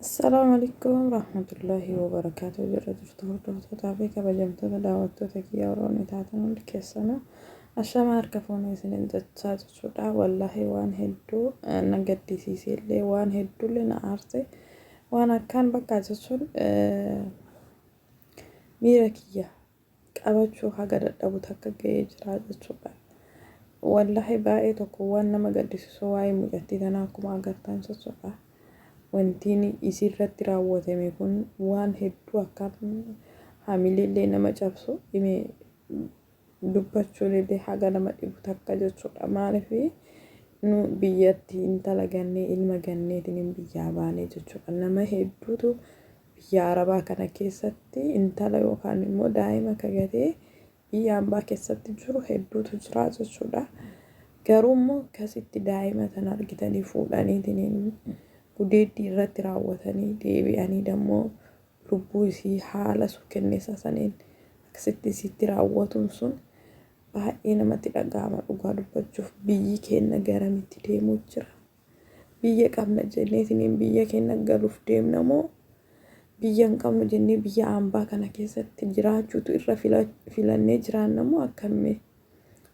Assalamu alaikum rahmatullahi wa barakatuh. Jirra jirtu hordoftoota fi kabajamtoota daawwattoota kiyya Oromoo taatan hundi keessanuu ashama harka fuunee isiniin jechaa jechuudha. Wallahi waan hedduu na gaddisiise illee waan hedduullee na aarse waan akkaan bakka jechuun miira kiyya qabachuu haga dadhabu takka ga'ee jira jechuudha. Wallahi baay'ee tokko waan nama gaddisiisu waa'ee mucattii tanaa akkuma agartan jechuudha. Wantiin isirratti raawwatame kun waan hedduu akkaan hamileellee nama cabsu himee dubbachuun illee haga nama dhibu takka jechuudha. Maaliif nu biyyatti intala gannee ilma ganneetiin biyyaa baanee jechuudha. Nama hedduutu biyya Arabaa kana keessatti intala yookaan immoo daa'ima kagatee biyya ambaa keessatti jiru hedduutu jira jechuudha. Garuu immoo akkasitti daa'ima tana argitanii fuudhaniitiin gudeeddii irratti raawwatanii deebi'anii dammoo lubbuu isii haala suukenneessa saniin akkasitti sitti raawwatuun sun baay'ee namatti dhaga'ama. Dhugaa dubbachuuf biyyi keenya garamitti deemuu jira? Biyya qabna jenneetiin biyya keenya galuuf deemna moo biyya hin qabnu jennee biyya ambaa kana keessatti jiraachuutu irra filannee jiraanna moo akkamii?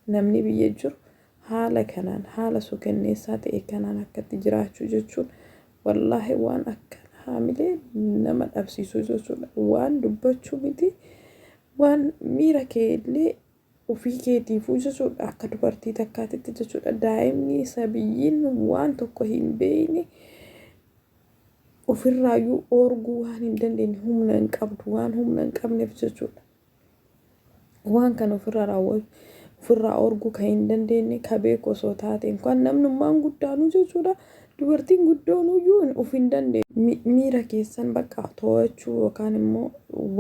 Namni biyya jiru haala kanaan haala suukenneessaa ta'e kanaan akkatti jiraachuu jechuun wallahi waan akka hamilee nama dhabsiisu jechuudha. Waan dubbachuu miti waan miira keellee ofii keetiifuu jechuudha. Akka dubartii takkaatitti jechuudha. Daa'imni sabiyyiin waan tokko hin beekne ofirraayyuu oorguu waan hin dandeenye humna hin qabdu waan humna hin qabneef jechuudha. Waan kan ofirraa oorguu kan hin dandeenye ka beeku osoo taate kan namnummaan guddaanu jechuudha. Dubartiin guddoonuyyuu of hin dandeenye miira keessan bakka to'achuu yookaan immoo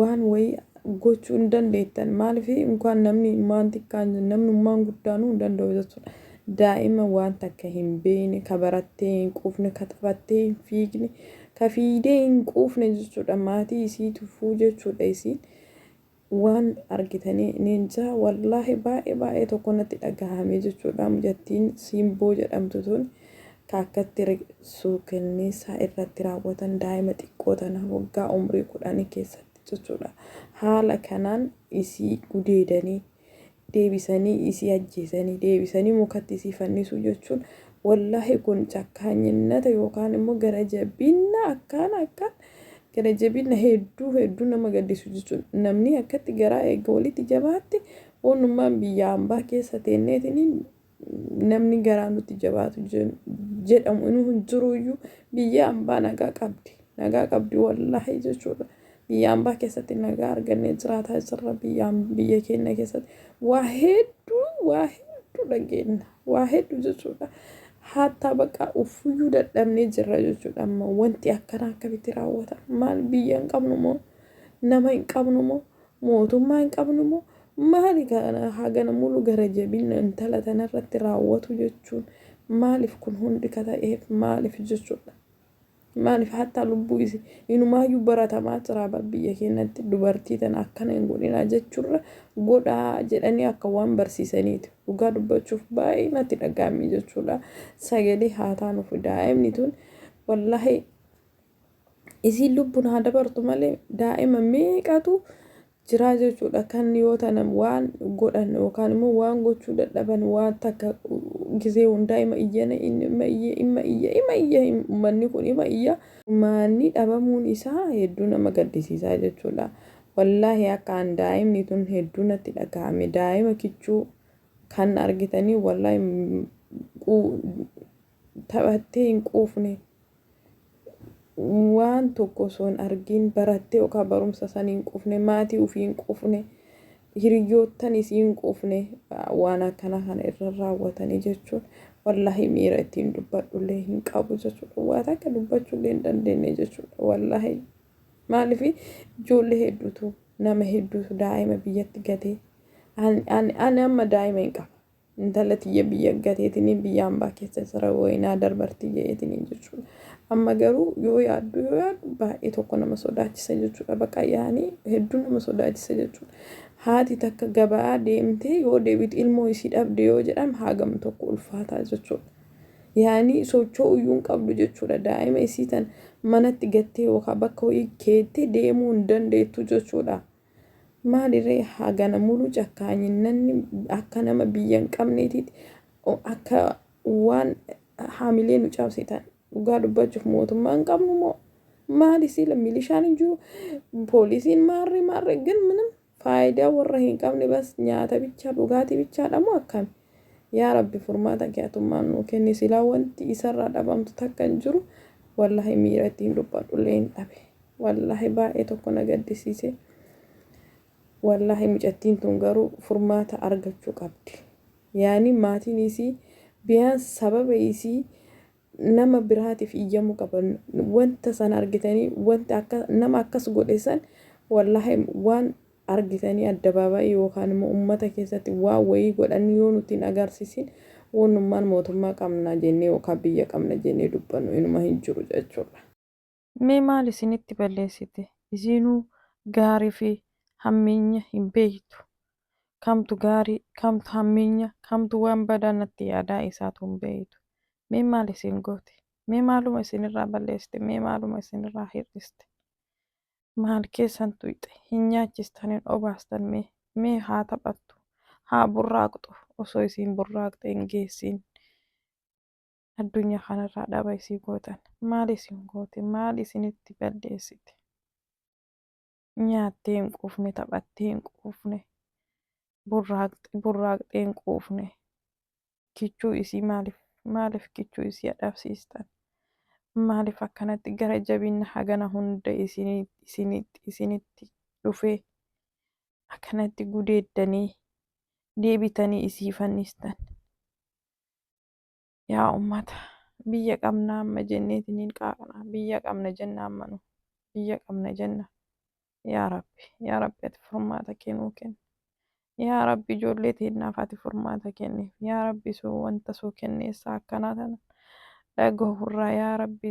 waan wayii gochuu hin dandeettan. Maaliif inkaan namnummaan xiqqaan namnummaan guddaanuu hin danda'u jechuudha. Daa'ima waan takka hin beekne ka barattee hin quufne ka taphattee hin fiigne ka fiidee hin quufne jechuudha. Maatii isii tuffuu jechuudha. Isiin waan argitanii ninjaa wallahi baay'ee tokko natti dhagahame jechuudha. Mucattiin Simboo jedhamtu tun akkatti suukenneessaa irratti raawwatan daa'ima xiqqoo tana waggaa umrii 10 keessatti jechuudha. Haala kanaan isii gudeedanii deebisanii isii ajjeesanii deebisanii mukatti isii fannisuu jechuun wallahi kun cakkaanyinata yookaan immoo gara jabina akkaan gara jabina hedduu nama gaddisu jechuudha. Namni akkatti garaa eega walitti jabaatti onummaan biyya ambaa keessa teenneetiin namni garaa nuti jabaatu jedhamu inni hunjiruyyuu biyya ambaa nagaa qabdi wallahi jechuudha. Biyya ambaa keessatti nagaa argannee jiraataa jirra. Biyya keenya keessatti waa hedduu dhageenya waa hedduu jechuudha. Hatta bakka ufuyyuu dadhabnee jirra jechuudha. Amma wanti akkana akkamitti raawwata? Maal biyya hin qabnu moo nama hin qabnu moo mootummaa hin qabnu moo maali kana hagana mulu gara jabina intala tanarratti raawwatu jechuun maaliif kun hundi ka ta'eef maaliif jechuudha. Maaliif hatta lubbuu isii inumaayyuu baratamaa jira biyya keenyatti dubartii tana akkana hin godhinaa jechuurra godhaa jedhanii akka waan barsiisaniiti. Dhugaa dubbachuuf baay'ee natti dhaga'ame jechuudha. Sagalee haa taanuuf daa'imni tun wallahi isiin lubbuun haa dabartu malee daa'ima meeqatu jira jechuudha. Kan yoo tanan waan godhan yookaan immoo waan gochuu dadhaban waan takka gisee hundaa ima iyya uummanni kun ima iyya maanni dhabamuun isaa hedduu nama gaddisiisaa jechuudha. Wallahi akka daa'imni tun hedduu natti dhagahame. Daa'ima kichuu kan argitanii wallahi taphattee hin quufne waan tokko son argin barattee yookaan barumsa saniin quufne maatii ufiin quufne hiriyoottan isiin quufne waan akkana kana irra raawwatanii jechuun wallahi miira ittiin dubbadhullee hin qabu jechuudha. Waan akka dubbachuullee hin dandeenye jechuudha. Wallahi maaliif ijoollee hedduutu nama hedduutu daa'ima biyyatti gatee ani amma daa'ima hin qaba. Intala tiyya biyya gateetiin biyya ambaa keessa jira wayinaa darbartii jedheetiin jechuudha. Amma garuu yoo yaaddu baay'ee tokko nama sodaachisa jechuudha. Bakka yaanii hedduu nama sodaachisa jechuudha. Haati takka gabaa deemtee yoo deebitu ilmoo isii dhabde yoo jedhan hagam tokko ulfaataa jechuudha. yaani socho'uu iyyuu hin qabdu jechuudha. Daa'ima isii tan manatti gattee yookaan bakka ho'ii keettee deemuu hin dandeettu jechuudha. Maalirree hagana mulu cakkaanyinanni akka nama biyya hin qabneetitti akka waan haamilee nu cabsitan dhugaa dubbachuuf mootummaa hin qabnu moo maali sila milishaan hin jiru poolisiin maarree ግን ምንም faayidaa warra hin qabne bas nyaata bichaa dhugaatii bichaadha moo akkami yaa rabbi furmaata keetummaan nuu kenni silaa wanti isarraa dhabamtu takka hin jiru wallahi miira ittiin dubbadhullee hin dhabe wallahi baay'ee tokko na gaddisiise wallahi mucattiin tun garuu furmaata argachuu qabdi yaani maatiin isii biyaan sababa isii nama biraatiif iyyamu qaban wanta san argitanii wanta akka nama akkas godhesan wallahi waan argitanii addabaabaayii yookaan immoo uummata keessatti waa wayii godhanii yoo nuti hin agarsiisin wanummaan mootummaa qabna jennee yookaan biyya qabna jennee dubbannu inuma hin jiru jechuudha. Mee maal isinitti balleessite? Isinuu gaarii fi hammeenya hin beektu. Kamtu gaarii, kamtu hammeenya, kamtu waan badaa natti yaadaa isaatu hin beektu. Mee maal isin goote? Mee maaluma isinirraa balleessite? Mee maaluma isinirraa hir'iste? Maal keessan tuyxe? Hin nyaachistan hin obaastan mee haa taphattu? Haa burraaqxu osoo isin burraaqxe hin geessin. Addunyaa kanarraa dhaba isii gootan. Maal isin goote? Maal isinitti balleessite? Nyaattee hin quufne, taphattee hin quufne, burraaqxee hin quufne. Kichuu isii maaliif kichuu isii dhabsiistan? Maaliif akkanatti gara jabina hagana hunda isinitti dhufee akkanatti gudeeddanii deebitanii isii fannistan? Yaa ummata biyya qabna amma jenneetiniin qaaqna biyya qabna jenna amma nu biyya qabna jenna yaa rabbi ati furmaata kennuu kenna yaa rabbi ijoollee teennaaf ati furmaata kenniif yaa rabbi suu wanta suu kenneessa akkanaa tana dhagahurraa yaa rabbi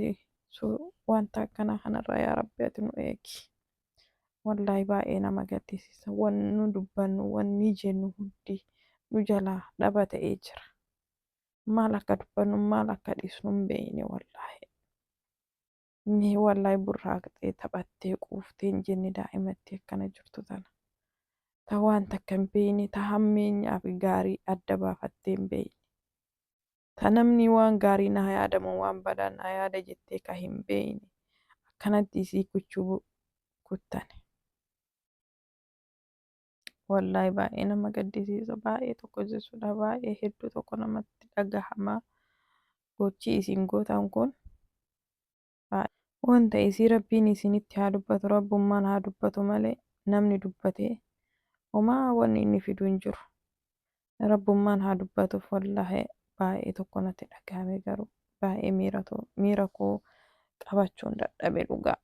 suu wanta akkanaa kanarraa yaa rabbi ati nu eegi wallahi baay'ee nama gaddisiisa wanni nu dubbannu wanni jennu hundi nu jalaa dhaba ta'ee jira. Maal akka dubbannu maal akka dhiisnu hin beekne wallahi. Mee wallahi burraaqxee taphattee quuftee hin jenne daa'imatti akkana jirtu tana. Ta waan takka hin beekne ta hammeenyaa fi gaarii adda baafattee hin beekne. Ta namni waan gaarii na yaadamu waan badaa na yaada jettee ka hin beekne akkanatti isii kuchuu kuttane. Wallahi baay'ee nama gaddisiisa baay'ee tokko jechuudha baay'ee hedduu tokko namatti dhagahamaa gochi isin gootan kun wanta isii rabbiin isinitti haa dubbatu rabbummaan haa dubbatu malee namni dubbatee homaa wanni inni fidu hin jiru rabbummaan haa dubbatuuf wallahi baay'ee tokko natti dhagahame garuu baay'ee miira koo qabachuun dadhabe dhugaa.